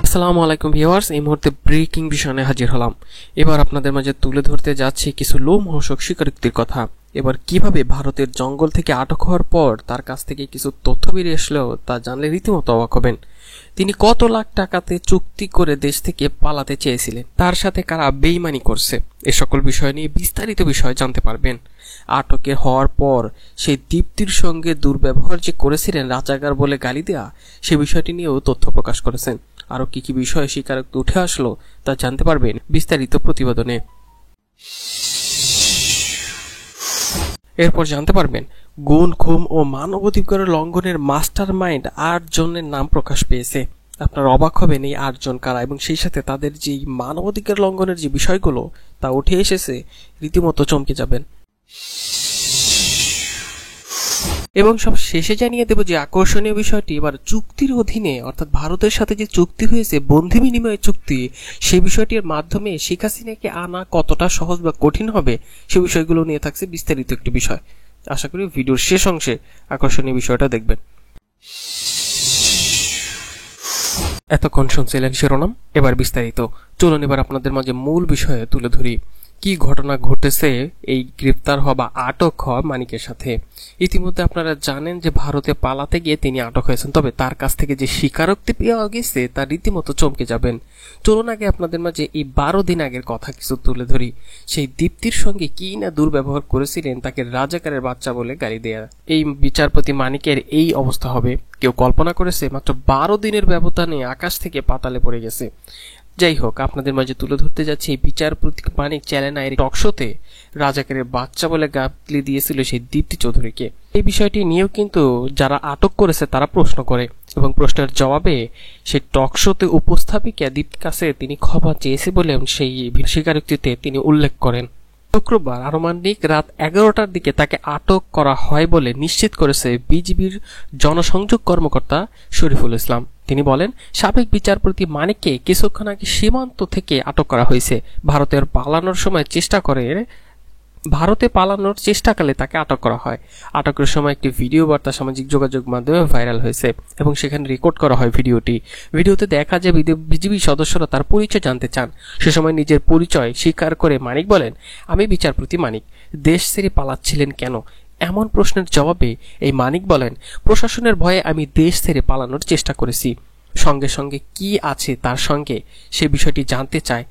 আসসালামু আলাইকুম ভিউয়ার্স, এই মুহূর্তে ব্রেকিং বিষয় নিয়ে হাজির হলাম। এবার আপনাদের মাঝে তুলে ধরতে যাচ্ছি কিছু লোমহর্ষক স্বীকারোক্তির কথা। এবার কিভাবে ভারতের জঙ্গল থেকে আটক হওয়ার পর তার কাছ থেকে কিছু তথ্য বেরিয়ে আসলেও তা জানলে রীতিমতো অবাক হবেন। তিনি কত লাখ টাকাতে চুক্তি করে দেশ থেকে পালাতে চেয়েছিলেন, তার সাথে কারা বেইমানি করছে, এ সকল বিষয় নিয়ে বিস্তারিত বিষয় জানতে পারবেন। আটকের হওয়ার পর সেই দীপ্তির সঙ্গে দুর্ব্যবহার যে করেছিলেন, রাজাকার বলে গালি দেয়া, সে বিষয়টি নিয়েও তথ্য প্রকাশ করেছেন। আরো কি কি বিষয়ে স্বীকারোক্তি উঠে আসলো তা জানতে পারবেন বিস্তারিত প্রতিবেদনে। এরপর জানতে পারবেন গুম, খুন ও মানবাধিকার লঙ্ঘনের মাস্টার মাইন্ড ৮ জনের নাম প্রকাশ পেয়েছে। আপনারা অবাক হবেন এই ৮ জন কারা, এবং সেই সাথে তাদের যে মানবাধিকার লঙ্ঘনের যে বিষয়গুলো তা উঠে এসেছে, রীতিমতো চমকে যাবেন। এবং সব শেষে জানিয়ে দেব যে আকর্ষণীয় বিষয়টি, এবার চুক্তির অধীনে অর্থাৎ ভারতের সাথে যে চুক্তি হয়েছে, বন্ধু বিনিময় চুক্তি, সেই বিষয়টির মাধ্যমে শেখ হাসিনাকে আনা কতটা সহজ বা কঠিন হবে, সে বিষয়গুলো নিয়ে থাকছে বিস্তারিত একটি বিষয়। আশা করি ভিডিওর শেষ অংশে আকর্ষণীয় বিষয়টা দেখবেন। এতক্ষণ শুনছিলেন শিরোনাম, এবার বিস্তারিত। চলুন এবার আপনাদের মাঝে মূল বিষয়ে তুলে ধরি কি ঘটনা ঘটেছে এই গ্রেপ্তার হওয়া বা আটক হওয়া মানিকের সাথে। ইতিমধ্যে আপনারা জানেন যে ভারতে পালাতে গিয়ে তিনি আটক হয়েছেন, তবে তার কাছ থেকে যে স্বীকারোক্তি পাওয়া গেছে তা রীতিমতো চমকে যাবেন। চলুন আগে আপনাদের মাঝে এই 12 দিন আগের কথা কিছু তুলে ধরি। সেই দীপ্তির সঙ্গে কি না দুর্ব্যবহার করেছিলেন, তাকে রাজাকারের বাচ্চা বলে গালি দেয়া। এই বিচারপতি মানিকের এই অবস্থা হবে কেউ কল্পনা করেছে? মাত্র 12 দিনের ব্যবধানে আকাশ থেকে পাতালে পড়ে গেছে। যাই হোক, আপনাদের মাঝে তুলে ধরতে যাচ্ছি বিচারপতি মানিক চ্যানেলের টকশোতে রাজাকারের বাচ্চা বলে গালি দিয়েছিল সেই দীপ্তি চৌধুরীকে। এই বিষয়টি নিয়েও কিন্তু যারা আটক করেছে তারা প্রশ্ন করে, এবং প্রশ্নের জবাবে সেই টকশোতে উপস্থাপিকা দীপ্তির কাছে তিনি ক্ষমা চেয়েছে বলে সেই স্বীকারোক্তিতে তিনি উল্লেখ করেন। শুক্রবার আনুমানিক রাত 11টার দিকে তাকে আটক করা হয় বলে নিশ্চিত করেছে বিজিবির জনসংযোগ কর্মকর্তা শরীফুল ইসলাম। তিনি বলেন, সাবেক বিচারপতি মানিককে কিছুক্ষণ আগে সীমান্ত থেকে আটক করা হয়েছে। ভারতে পালানোর চেষ্টাকালে তাকে আটক করা হয়। আটকের সময় একটি ভিডিও বার্তা সামাজিক যোগাযোগ মাধ্যমে ভাইরাল হয়েছে এবং সেখানে রেকর্ড করা হয় ভিডিওতে দেখা যায় বিজিবি সদস্যরা তার পরিচয় জানতে চান। সে সময় নিজের পরিচয় স্বীকার করে মানিক বলেন, আমি বিচারপতি মানিক। দেশ ছেড়ে পালাচ্ছিলেন কেন? এমন প্রশ্নের জবাবে এই মানিক বলেন, প্রশাসনের ভয়ে আমি দেশ ছেড়ে পালানোর চেষ্টা করেছি। সঙ্গে সঙ্গে কি আছে তার সঙ্গে সে বিষয়টি জানতে চায়।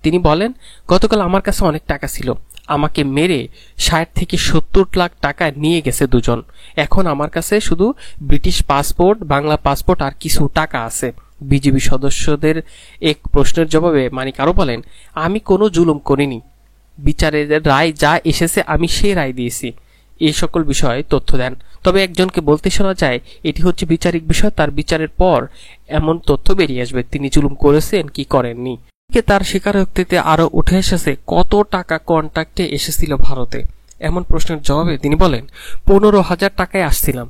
তিনি বলেন, গতকাল আমার কাছে অনেক টাকা ছিল, আমাকে মেরে 60 থেকে 70 লাখ টাকা নিয়ে গেছে দুজন। এখন আমার কাছে শুধু ব্রিটিশ পাসপোর্ট, বাংলা পাসপোর্ট আর কিছু টাকা আছে। বিজিবি সদস্যদের এক প্রশ্নের জবাবে মানিক আরো বলেন, আমি কোনো জুলুম করিনি, বিচারের রায় যা এসেছে আমি সে রায় দিয়েছি। এই সকল বিষয়ে তথ্য দেন। তবে একজনকে বলতে শোনা যায়, এটি হচ্ছে বিচারিক বিষয়, তার বিচারের পর এমন তথ্য বেরিয়ে আসবে তিনি জুলুম করেছেন কি করেননি। তার স্বীকারোক্তিতে আরো উঠে এসেছে কত টাকা কন্ট্রাক্টে এসেছিল ভারতে। এমন প্রশ্নের জবাবে তিনি বলেন, 15,000 টাকায় আসছিলাম,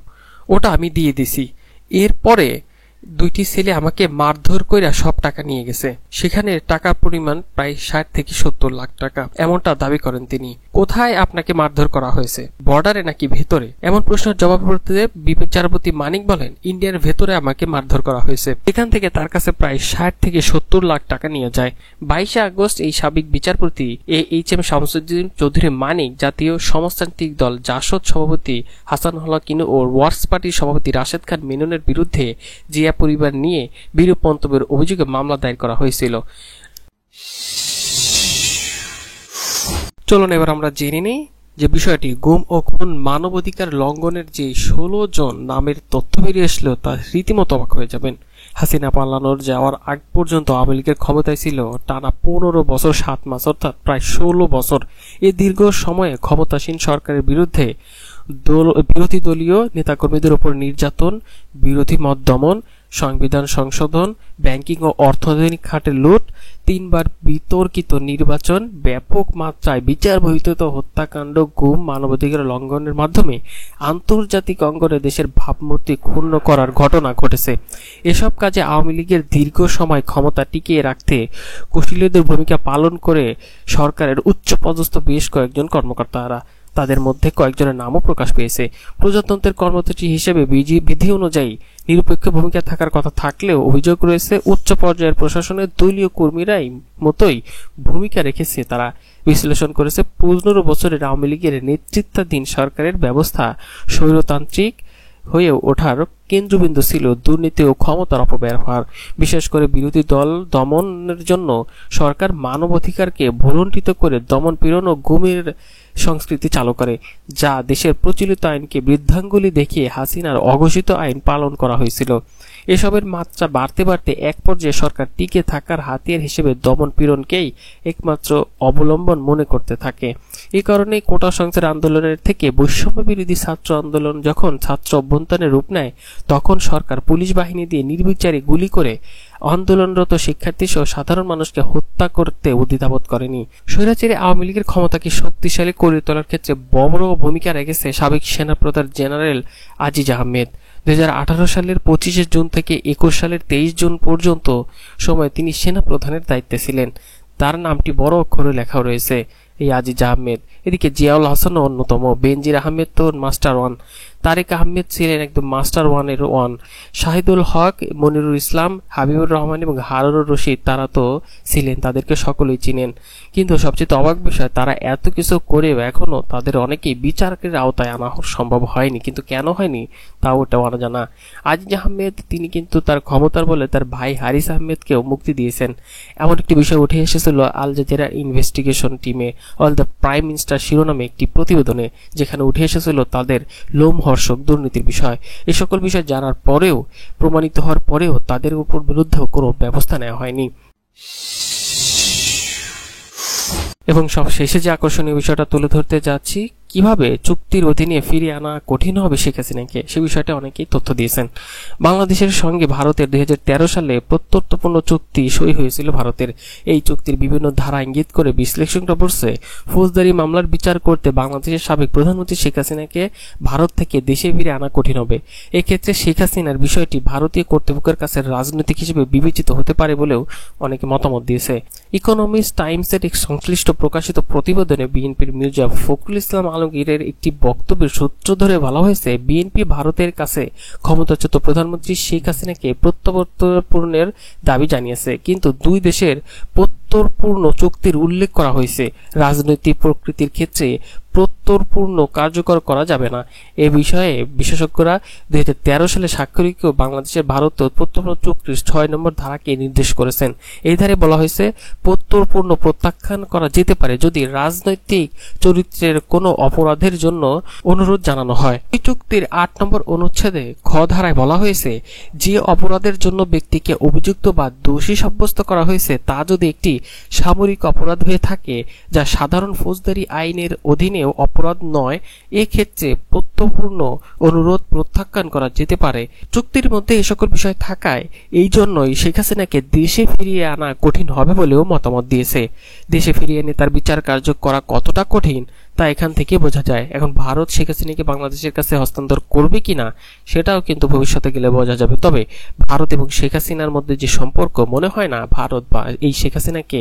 ওটা আমি দিয়ে দিছি। এরপরে 2টি ছেলে আমাকে মারধর করে সব টাকা নিয়ে গেছে। সেখানে টাকার পরিমাণ প্রায় 60 থেকে 70 লাখ টাকা, এমনটা দাবি করেন তিনি। কোথায় আপনাকে মারধর করা হয়েছে, বর্ডারে নাকি ভেতরে? এমন প্রশ্নের জবাব দিতে বিচারপতি মানিক বলেন, ইন্ডিয়ার ভেতরে আমাকে মারধর করা হয়েছে। এখান থেকে তার কাছে প্রায় 60 থেকে 70 লাখ টাকা নিয়ে যায়। 22 আগস্ট এই সাবেক বিচারপতি এইচ.এম. শামসুদ্দিন চৌধুরী মানিক জাতীয় সমাজতান্ত্রিক দল জাসদ সভাপতি হাসান হলাকিনু ও ওয়ার্কস পার্টির সভাপতি রাশেদ খান মেননের বিরুদ্ধে জিয়া পরিবার নিয়ে বিরূপ মন্তব্যের অভিযোগে মামলা দায়ের করা হয়েছিল। চলুন এবার আমরা জেনে নেই যে বিষয়টি গুম ও খুন মানবাধিকার লঙ্ঘনের যে 16 জন নামের তথ্য বেরিয়ে আসলো তা রীতিমতো অবাক হয়ে যাবেন। হাসিনা পালানোর যাওয়ার আগ পর্যন্ত আওয়ামী লীগের ক্ষমতায় ছিল টানা 15 বছর 7 মাস, অর্থাৎ প্রায় 16 বছর। এই দীর্ঘ সময়ে ক্ষমতাসীন সরকারের বিরুদ্ধে বিরোধী দলীয় নেতাকর্মীদের উপর নির্যাতন, বিরোধী মত দমন, সংবিধান সংশোধন, ব্যাংকিং ও অর্থনৈতিক খাতে লুট, 3বার বিতর্কিত নির্বাচন, ব্যাপক মাত্রায় বিচার বহির্ভূত হত্যাকাণ্ড, গুম, মানবাধিকার লঙ্ঘনের মাধ্যমে আন্তর্জাতিক অঙ্গনে দেশের ভাবমূর্তি ক্ষুণ্ণ করার ঘটনা ঘটেছে। এসব কাজে আওয়ামী লীগের দীর্ঘ সময় ক্ষমতা টিকিয়ে রাখতে কুশলীদের ভূমিকা পালন করে সরকারের উচ্চপদস্থ বেশ কয়েকজন কর্মকর্তারা। তাদের মধ্যে কয়েকজনের নামও প্রকাশ পেয়েছে। প্রজাতন্ত্রের কর্মসূচি হিসেবে বিধি অনুযায়ী নিরপেক্ষ ভূমিকা থাকার কথা থাকলেও অভিযোগ রয়েছে উচ্চ পর্যায়ের প্রশাসনের দলীয় কর্মীরাই মতোই ভূমিকা রেখেছে। তারা বিশ্লেষণ করেছে 15 বছরের আওয়ামী লীগের নেতৃত্বাধীন সরকারের ব্যবস্থা স্বৈরতান্ত্রিক হয়ে ওঠার কেন্দ্রবিন্দু ছিল দুর্নীতি ও ক্ষমতার অপব্যবহার। বিশেষ করে বিরোধী দল দমনের জন্য সরকার মানবাধিকারকে ভুলুণ্ঠিত করে দমন পীড়ন ও গুমের সংস্কৃতি চালু করে, যা দেশের প্রচলিত আইনকে বৃদ্ধাঙ্গুলি দেখিয়ে হাসিনার অঘোষিত আইন পালন করা হয়েছিল। এসবের মাত্রা বাড়তে বাড়তে এক পর্যায়ে সরকার টিকে থাকার হাতিয়ার হিসেবে দমন পীড়নকেই একমাত্র অবলম্বন মনে করতে থাকে। এই কারণেই কোটা সংস্কার আন্দোলনের থেকে বৈষম্য বিরোধী ছাত্র আন্দোলন যখন ছাত্র অভ্যুত্থানের রূপ নেয়, তখন সরকার পুলিশ বাহিনী দিয়ে নির্বিচারে গুলি করে আন্দোলনরত শিক্ষার্থী সহ সাধারণ মানুষকে হত্যা করতে দ্বিধাবোধ করেনি। স্বৈরাচারী আওয়ামী লীগের ক্ষমতাকে শক্তিশালী করে তোলার ক্ষেত্রে বড় ভূমিকা রেখেছে সাবেক সেনাপ্রধান জেনারেল আজিজ আহমেদ। 2018 সালের 25 জুন থেকে 21 সালের 23 জুন পর্যন্ত সময় তিনি সেনা প্রধানের দায়িত্বে ছিলেন। তার নামটি বড় অক্ষরে লেখা রয়েছে এই আজিজ আহমেদ। এদিকে জিয়াউল হাসান অন্যতম, বেনজির আহমেদ তো মাস্টার ওয়ান, তারেক আহমেদ ছিলেন একদম মাস্টার ওয়ানের ওয়ান, শাহিদুল হক, মনিরুল ইসলাম, হাবিবুর রহমান এবং হারুনুর রশিদ তারা তো ছিলেন, তাদেরকে সকলেই চিনেন। কিন্তু সবচেয়ে অবাক বিষয়, তারা এত কিছু করেও এখনো তাদের অনেকেই বিচারকের আওতায় আনা সম্ভব হয়নি। কিন্তু কেন হয়নি তাও ওটা অজানা। আজিজ আহমেদ তিনি কিন্তু তার ক্ষমতার বলে তার ভাই হারিস আহমেদকেও মুক্তি দিয়েছেন। এমন একটি বিষয় উঠে এসেছিল আল জাজিরা ইনভেস্টিগেশন টিমে অল দ্য প্রাইম মিনিস্টার শিরোনামে একটি প্রতিবেদনে, যেখানে উঠে এসেছিল তাদের লোমহর্ষক দুর্নীতির বিষয়। এই সকল বিষয় জানার পরেও, প্রমাণিত হওয়ার পরেও তাদের উপর বিরুদ্ধেও কোনো ব্যবস্থা নেওয়া হয়নি। এবং সব শেষে যে আকর্ষণীয় বিষয়টা তুলে ধরতে যাচ্ছি, কিভাবে চুক্তির অধীনে ফিরিয়ে আনা কঠিন হবে শেখ হাসিনাকে, সে বিষয়টা অনেকেই তথ্য দিয়েছেন। বাংলাদেশের সঙ্গে ভারতের 2013 সালে প্রত্যর্থপূর্ণ চুক্তি সই হয়েছিল ভারতের। এই চুক্তির বিভিন্ন ধারা ইঙ্গিত করে বিশ্লেষকরা বলছে, ফৌজদারি মামলার বিচার করতে বাংলাদেশের সাবেক প্রধানমন্ত্রী শেখ হাসিনাকে ভারত থেকে দেশে ফিরে আনা কঠিন হবে। এক্ষেত্রে শেখ হাসিনার বিষয়টি ভারতীয় কর্তৃপক্ষের কাছে রাজনৈতিক হিসেবে বিবেচিত হতে পারে বলেও অনেকে মতামত দিয়েছে। ইকোনমিক্স টাইমসের এক সংশ্লিষ্ট প্রকাশিত প্রতিবেদনে বিএনপির মির্জা ফখরুল ইসলাম আলমগীরের একটি বক্তব্যের সূত্র ধরে বলা হয়েছে, বিএনপি ভারতের কাছে ক্ষমতাচ্যুত প্রধানমন্ত্রী শেখ হাসিনাকে প্রত্যাবর্তনের দাবি জানিয়েছে, কিন্তু দুই দেশের প্রত্যর্পূর্ণ চুক্তির উল্লেখ করা হয়েছে। রাজনৈতিক প্রকৃতির ক্ষেত্রে প্রত্যর্পূর্ণ কার্যকর করা যাবে না। এ বিষয়ে বিশেষজ্ঞরা 2013 সালে স্বাক্ষরিত বাংলাদেশের ভারত প্রত্যর্পূর্ণ চুক্তির 6 নম্বর ধারাকে নির্দেশ করেছেন। এই ধারে বলা হয়েছে, প্রত্যর্পূর্ণ প্রত্যাখ্যান করা যেতে পারে যদি রাজনৈতিক চরিত্রের কোনো অপরাধের জন্য অনুরোধ জানানো হয়। এই চুক্তির 8 নম্বর অনুচ্ছেদে খ ধারায় বলা হয়েছে, যে অপরাধের জন্য ব্যক্তিকে অভিযুক্ত বা দোষী সাব্যস্ত করা হয়েছে তা যদি একটি সামরিক অপরাধ হয়ে থাকে যা সাধারণ ফৌজদারি আইনের অধীনে অপরাধ নয়, এক্ষেত্রে প্রত্যর্পূর্ণ অনুরোধ প্রত্যাখ্যান করা যেতে পারে। চুক্তির মধ্যে এই সকল বিষয় থাকায় এই জন্যই শেখ হাসিনাকে দেশে ফিরিয়ে আনা কঠিন হবে বলেও মতামত দিয়েছে। দেশে ফিরিয়ে এনে তার বিচার কার্য করা কতটা কঠিন তা এখান থেকে বোঝা যায়। এখন ভারত শেখ হাসিনাকে বাংলাদেশের কাছে হস্তান্তর করবে কিনা সেটাও কিন্তু ভবিষ্যতে গেলে বোঝা যাবে। তবে ভারত এবং শেখ হাসিনার মধ্যে যে সম্পর্ক, মনে হয় না ভারত বা এই শেখ হাসিনাকে